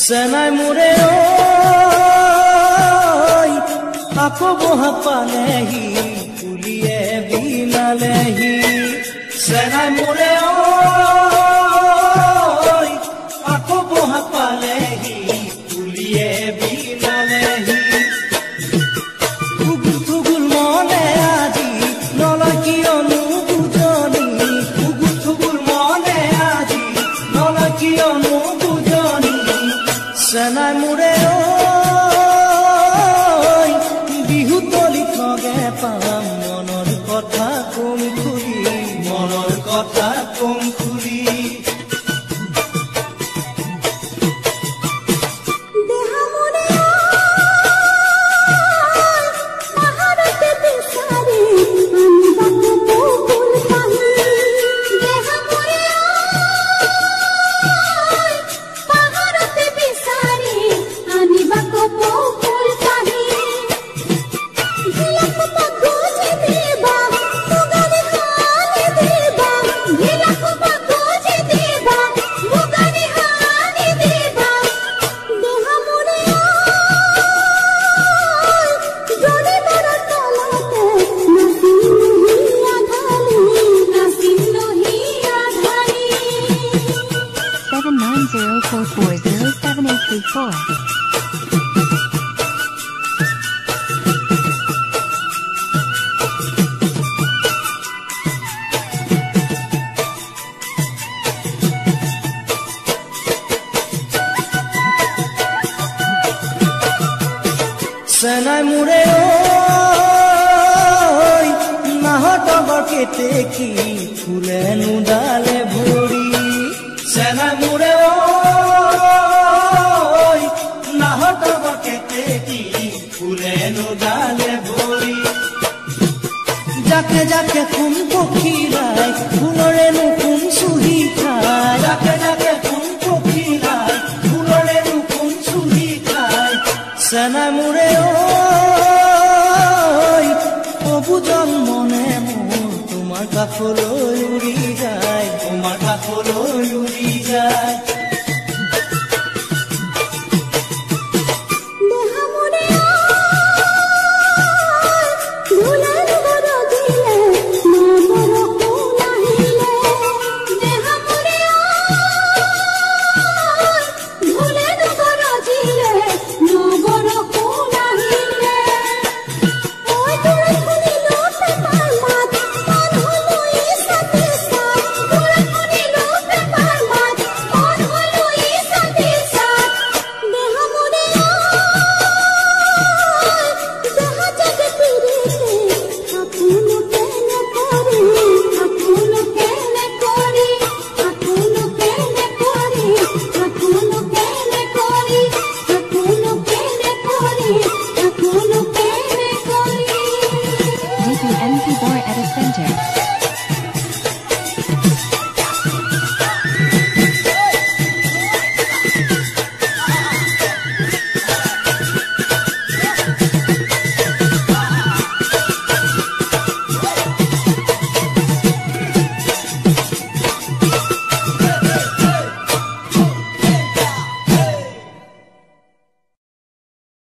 চেনাই মোৰে আকৌ বহা পালেহি পুলিয়ে বিনালেহি চেনাই মোৰে আকৌ বহা পালেহি পুলিয়ে বিনালেহি উগুল থুগুল মনে আজি নলয় কিয়নো বুজনি উগুল থুগুল মনে আজি নলয় কিয়নো বুজনি চেনাই মোৰে পাম মনৰ কথা কম খুলি চেনাই মোৰে নাহতৰ কেতেকী ফুলে নুডালে ভৰি চেনাই মোৰে নাহতৰ কেতেকী ফুলে নুডালে ভৰি যাকে যাকে কোন পক্ষীৰাই ফুলৰেনো কোন চুহি খায় যাকে যাকে কোন পক্ষীৰাই ফুলৰেনো কোন চুহি খায় চেনাই মোৰে অবুজন মনে মোৰ তোমাৰ কাষলৈ